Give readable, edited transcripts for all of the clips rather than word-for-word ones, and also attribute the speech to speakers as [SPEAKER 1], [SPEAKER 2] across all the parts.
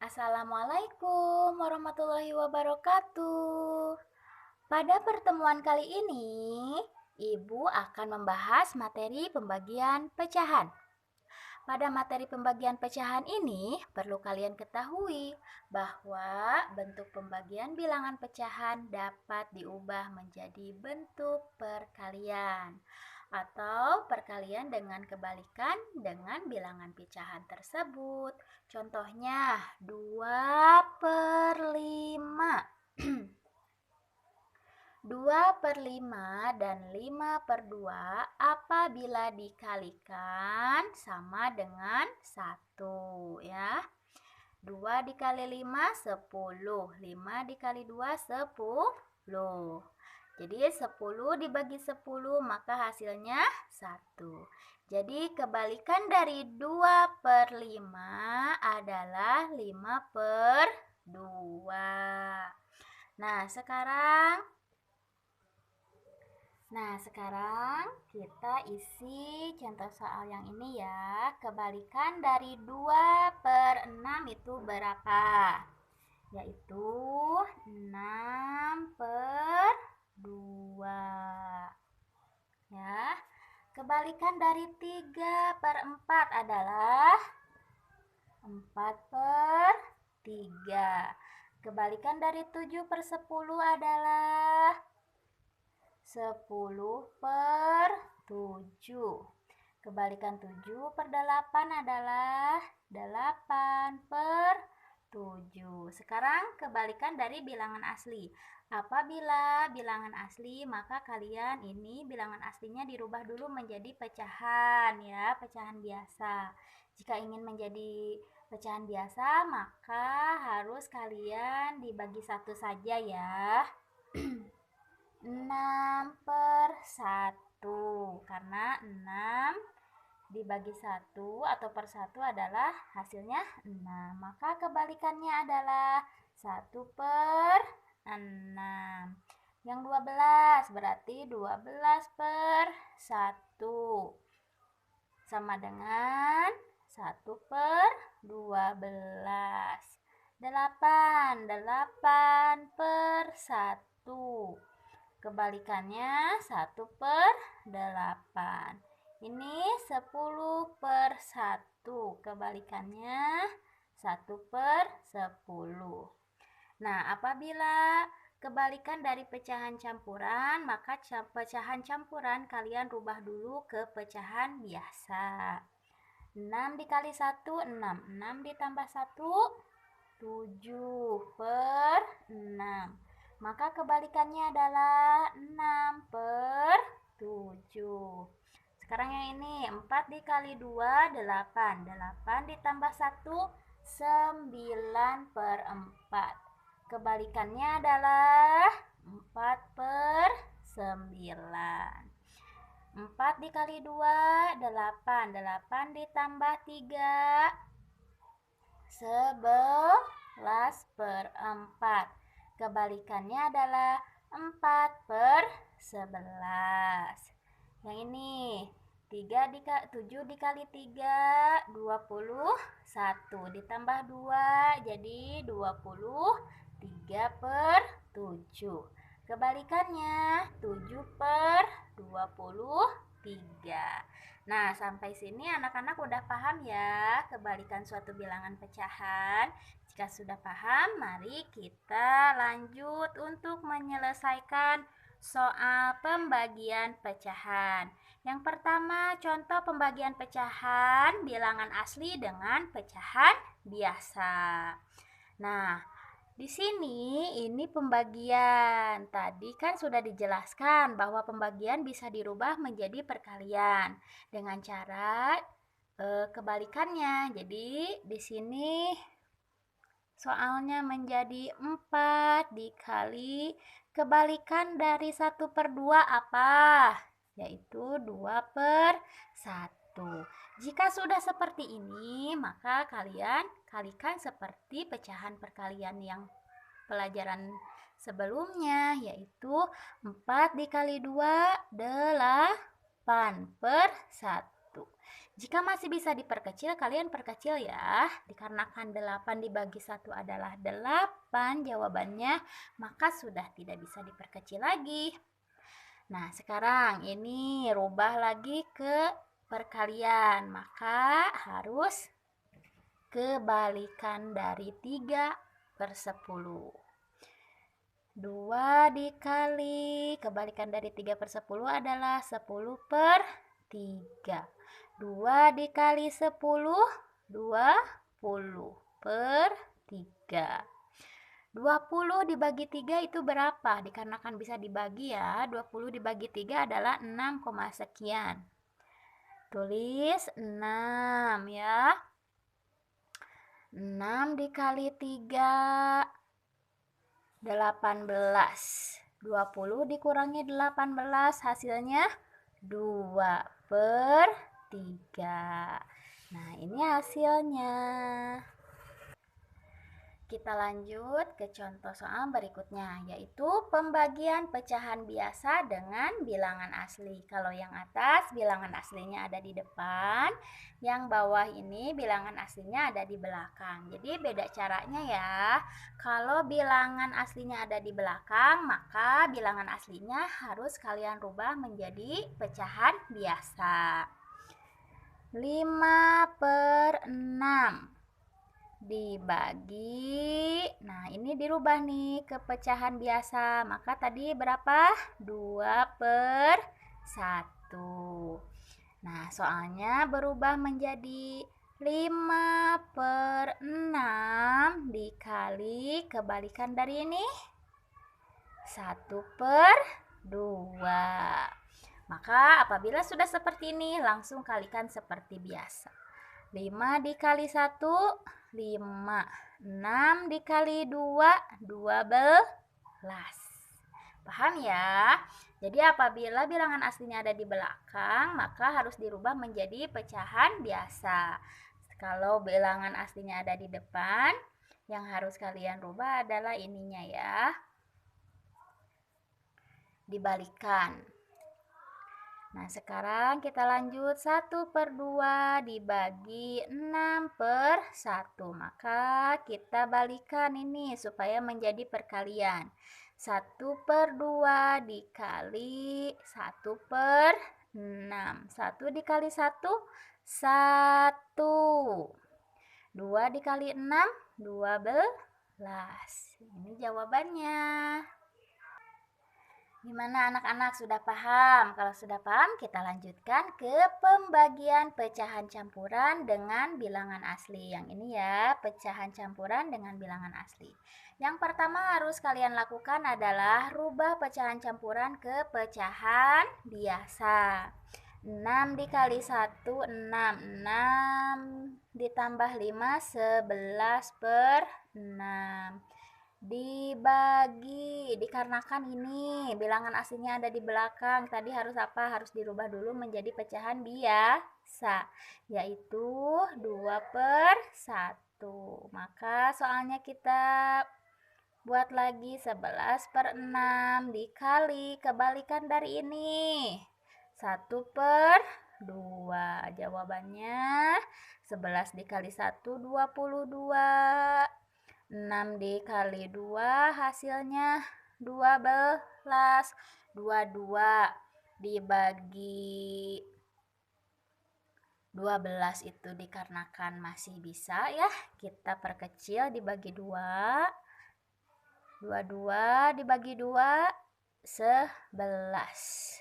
[SPEAKER 1] Assalamualaikum warahmatullahi wabarakatuh. Pada pertemuan kali ini, Ibu akan membahas materi pembagian pecahan. Pada materi pembagian pecahan ini, perlu kalian ketahui bahwa bentuk pembagian bilangan pecahan dapat diubah menjadi bentuk perkalian atau perkalian dengan kebalikan dengan bilangan pecahan tersebut. Contohnya 2/5. 2/5 dan 5/2 apabila dikalikan sama dengan 1 ya. 2 dikali 5, 10. 5 dikali 2, 10. Jadi 10 dibagi 10 maka hasilnya 1. Jadi kebalikan dari 2/5 adalah 5/2. Nah, sekarang kita isi contoh soal yang ini ya. Kebalikan dari 2/6 itu berapa? Yaitu 6/2. Ya. Kebalikan dari 3/4 adalah 4/3. Kebalikan dari 7/10 adalah 10/7. Kebalikan 7/8 adalah 8/7. Sekarang kebalikan dari bilangan asli. Apabila bilangan asli, maka kalian ini bilangan aslinya dirubah dulu menjadi pecahan ya, pecahan biasa. Jika ingin menjadi pecahan biasa, maka harus kalian dibagi satu saja ya. 6/1 karena 6 dibagi 1 atau per 1 adalah hasilnya 6. Maka kebalikannya adalah 1/6. Yang 12 berarti 12/1 sama dengan 1/12. 8/1. Kebalikannya 1/8. Ini 10/1. Kebalikannya 1/10. Nah, apabila kebalikan dari pecahan campuran, maka pecahan campuran kalian rubah dulu ke pecahan biasa. 6 dikali 1, 6. 6 ditambah 1, 7/6. Maka kebalikannya adalah 6/7. Sekarang yang ini 4 dikali 2, 8. 8 ditambah 1, 9/4. Kebalikannya adalah 4/9. 4 dikali 2, 8. 8 ditambah 3, 11/4. Kebalikannya adalah 4/11. Yang ini 7 dikali 3, 21. Ditambah 2 jadi 23/7. Kebalikannya 7/23. Nah, sampai sini anak-anak udah paham ya kebalikan suatu bilangan pecahan. Jika sudah paham, mari kita lanjut untuk menyelesaikan soal pembagian pecahan. Yang pertama, contoh pembagian pecahan bilangan asli dengan pecahan biasa. Nah, di sini ini pembagian. Tadi kan sudah dijelaskan bahwa pembagian bisa dirubah menjadi perkalian dengan cara kebalikannya. Jadi di sini soalnya menjadi 4 dikali kebalikan dari 1/2 apa? Yaitu 2/1. Jika sudah seperti ini, maka kalian kalikan seperti pecahan perkalian yang pelajaran sebelumnya, yaitu 4 dikali 2, 8/1. Jika masih bisa diperkecil, kalian perkecil ya. Dikarenakan 8 dibagi 1 adalah 8 jawabannya, maka sudah tidak bisa diperkecil lagi. Nah, sekarang ini rubah lagi ke perkalian, maka harus kebalikan dari 3/10. 2 dikali kebalikan dari 3/10 adalah 10/3. 2 dikali 10, 20/3. 20 dibagi 3 itu berapa? Dikarenakan bisa dibagi ya, 20 dibagi 3 adalah 6, sekian. Tulis 6 ya. 6 dikali 3, 18. 20 dikurangi 18 hasilnya 2/3. Nah, ini hasilnya. Kita lanjut ke contoh soal berikutnya, yaitu pembagian pecahan biasa dengan bilangan asli. Kalau yang atas bilangan aslinya ada di depan, yang bawah ini bilangan aslinya ada di belakang. Jadi beda caranya ya. Kalau bilangan aslinya ada di belakang, maka bilangan aslinya harus kalian rubah menjadi pecahan biasa. 5/6 dibagi, nah ini dirubah nih ke pecahan biasa, maka tadi berapa? 2/1. Nah, soalnya berubah menjadi 5/6 dikali kebalikan dari ini 1/2. Maka apabila sudah seperti ini, langsung kalikan seperti biasa. 5 dikali 1, 5. 6 dikali 2, 12. Paham ya? Jadi apabila bilangan aslinya ada di belakang, maka harus dirubah menjadi pecahan biasa. Kalau bilangan aslinya ada di depan, yang harus kalian rubah adalah ininya ya. Dibalikan. Nah, sekarang kita lanjut 1/2 dibagi 6/1. Maka kita balikan ini supaya menjadi perkalian. 1/2 dikali 1/6. 1 dikali 1, 1. 2 dikali 6, 12. Ini jawabannya. Gimana anak-anak, sudah paham? Kalau sudah paham, kita lanjutkan ke pembagian pecahan campuran dengan bilangan asli. Yang ini ya, pecahan campuran dengan bilangan asli. Yang pertama harus kalian lakukan adalah rubah pecahan campuran ke pecahan biasa. 6 dikali 1, 6. 6 ditambah 5, 11/6. Dibagi, dikarenakan ini bilangan aslinya ada di belakang, tadi harus apa? Harus dirubah dulu menjadi pecahan biasa, yaitu 2/1. Maka soalnya kita buat lagi 11/6 dikali kebalikan dari ini 1/2. Jawabannya 11 dikali 1, 22. 6 dikali 2 hasilnya 12. 22 dibagi 12 itu dikarenakan masih bisa ya, kita perkecil dibagi 2. 22 dibagi 2, 11.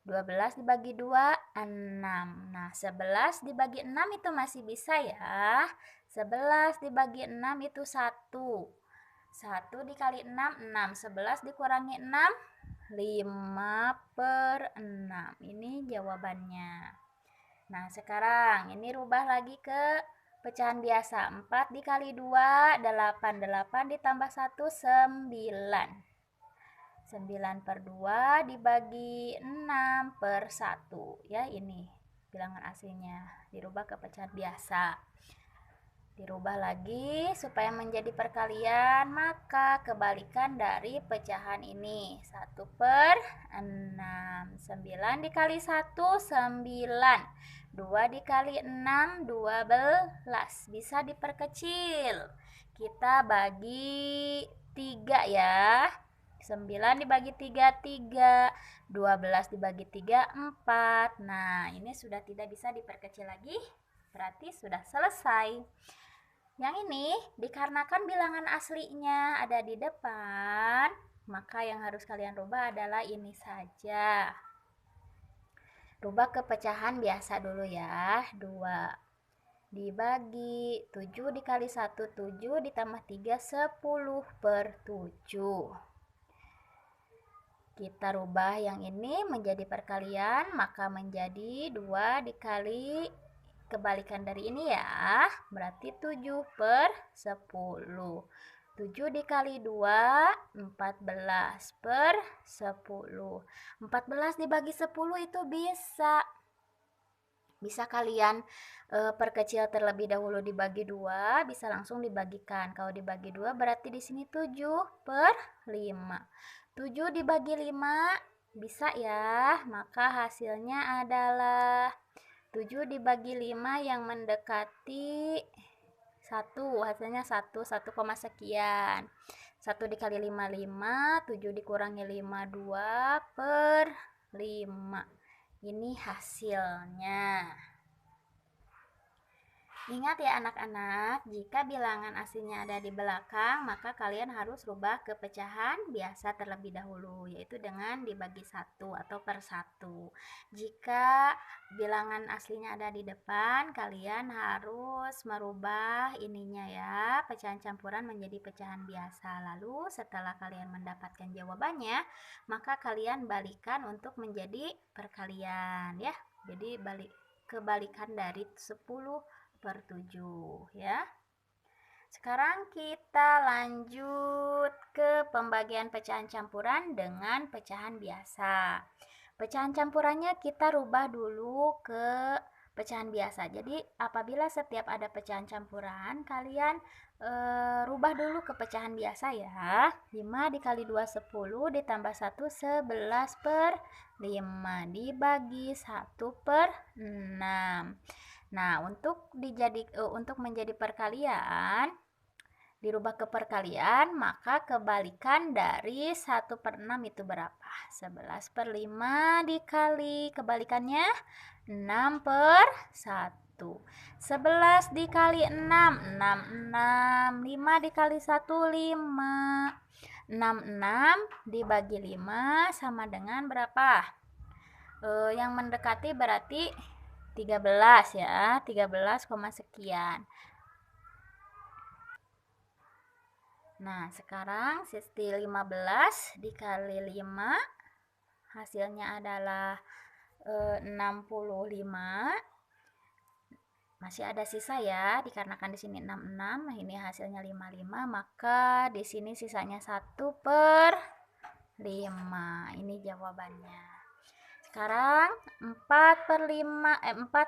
[SPEAKER 1] 12 dibagi 2, 6. Nah, 11 dibagi 6 itu masih bisa ya. 11 dibagi 6 itu 1. 1 dikali 6, 6. 11 dikurangi 6, 5/6. Ini jawabannya. Nah, sekarang ini rubah lagi ke pecahan biasa. 4 dikali 2, 8. 8 ditambah 1, 9. 9/2 dibagi 6/1. Ya, ini bilangan aslinya. Dirubah ke pecahan biasa. Dirubah lagi supaya menjadi perkalian, maka kebalikan dari pecahan ini 1/6. 9 dikali 1, 9. 2 dikali 6, 12. Bisa diperkecil. Kita bagi 3 ya. 9 dibagi 3, 3. 12 dibagi 3, 4. Nah, ini sudah tidak bisa diperkecil lagi. Berarti sudah selesai. Yang ini dikarenakan bilangan aslinya ada di depan, maka yang harus kalian rubah adalah ini saja. Rubah ke pecahan biasa dulu ya. 2 dibagi 7 dikali 1, 7 ditambah 3, 10/7. Kita rubah yang ini menjadi perkalian, maka menjadi 2 dikali kebalikan dari ini ya, berarti 7/10. 7 dikali 2, 14/10. 14 dibagi 10 itu bisa kalian perkecil terlebih dahulu dibagi 2, bisa langsung dibagikan. Kalau dibagi 2 berarti di sini 7/5. 7 dibagi 5 bisa ya, maka hasilnya adalah 7 dibagi 5 yang mendekati 1, hasilnya 1, 1, sekian. 1 dikali 5, 5, 7 dikurangi 5, 2/5. Ini hasilnya. Ingat ya anak-anak, jika bilangan aslinya ada di belakang, maka kalian harus rubah ke pecahan biasa terlebih dahulu, yaitu dengan dibagi 1 atau per 1. Jika bilangan aslinya ada di depan, kalian harus merubah ininya ya, pecahan campuran menjadi pecahan biasa. Lalu setelah kalian mendapatkan jawabannya, maka kalian balikan untuk menjadi perkalian ya. Jadi kebalikan dari 10/7 ya. Sekarang kita lanjut ke pembagian pecahan campuran dengan pecahan biasa. Pecahan campurannya kita rubah dulu ke pecahan biasa. Jadi apabila setiap ada pecahan campuran, kalian rubah dulu ke pecahan biasa ya. 5 dikali 2, 10 ditambah 1, 11/5 dibagi 1/6. Nah, untuk menjadi perkalian, dirubah ke perkalian, maka kebalikan dari 1/6 itu berapa? 11/5 dikali kebalikannya 6/1. 11 dikali 6, 6. 5 dikali 1, 5. 6 dibagi 5 sama dengan berapa? Yang mendekati berarti 13 ya, 13, sekian. Nah, sekarang 15 dikali 5 hasilnya adalah 65. Masih ada sisa ya, dikarenakan di sini 66, nah ini hasilnya 55, maka di sini sisanya 1/5. Ini jawabannya. Sekarang 4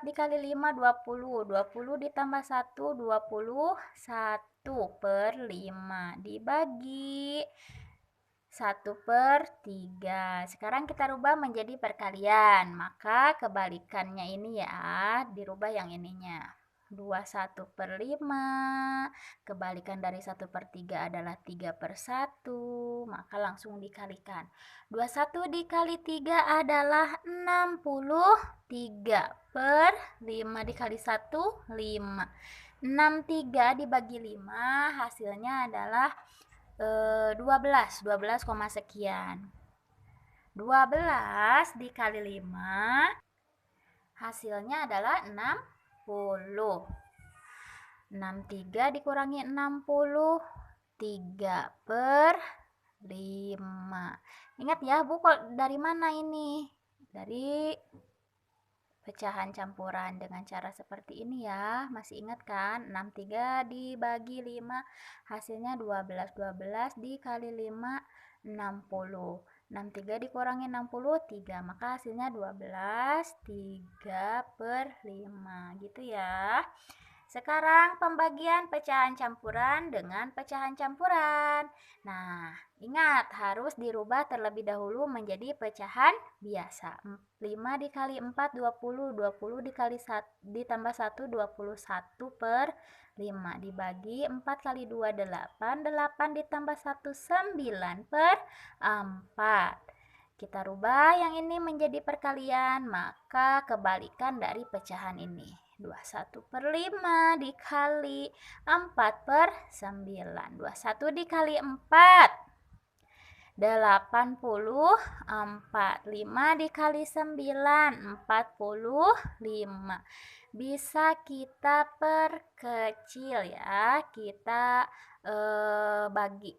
[SPEAKER 1] dikali 5, 20. 20 ditambah 1, 21/5 dibagi 1/3. Sekarang kita rubah menjadi perkalian, maka kebalikannya ini ya, dirubah yang ininya. 21/5, kebalikan dari 1/3 adalah 3/1, maka langsung dikalikan. 21 dikali 3 adalah 63/5 dikali 1, 5. 63 dibagi 5 hasilnya adalah 12, sekian. 12 dikali 5 hasilnya adalah 60. 63 dikurangi 60, 3/5. Ingat ya, Bu, dari mana ini? Dari pecahan campuran dengan cara seperti ini ya. Masih ingat kan? 63 dibagi 5 hasilnya 12. 12 dikali 5, 60. 63 dikurangi 60, 3. Maka hasilnya 12, 3/5 gitu ya. Sekarang pembagian pecahan campuran dengan pecahan campuran. Nah, ingat harus dirubah terlebih dahulu menjadi pecahan biasa. 5 dikali 4, 20. 20 dikali 1, ditambah 1, 21 per 5. Dibagi 4 kali 2, 8. 8 ditambah 1, 9 per 4. Kita rubah yang ini menjadi perkalian, maka kebalikan dari pecahan ini. 21 per 5 dikali 4 per 9. 21 dikali 4, 84. 5 dikali 9, 45. Bisa kita perkecil ya, kita bagi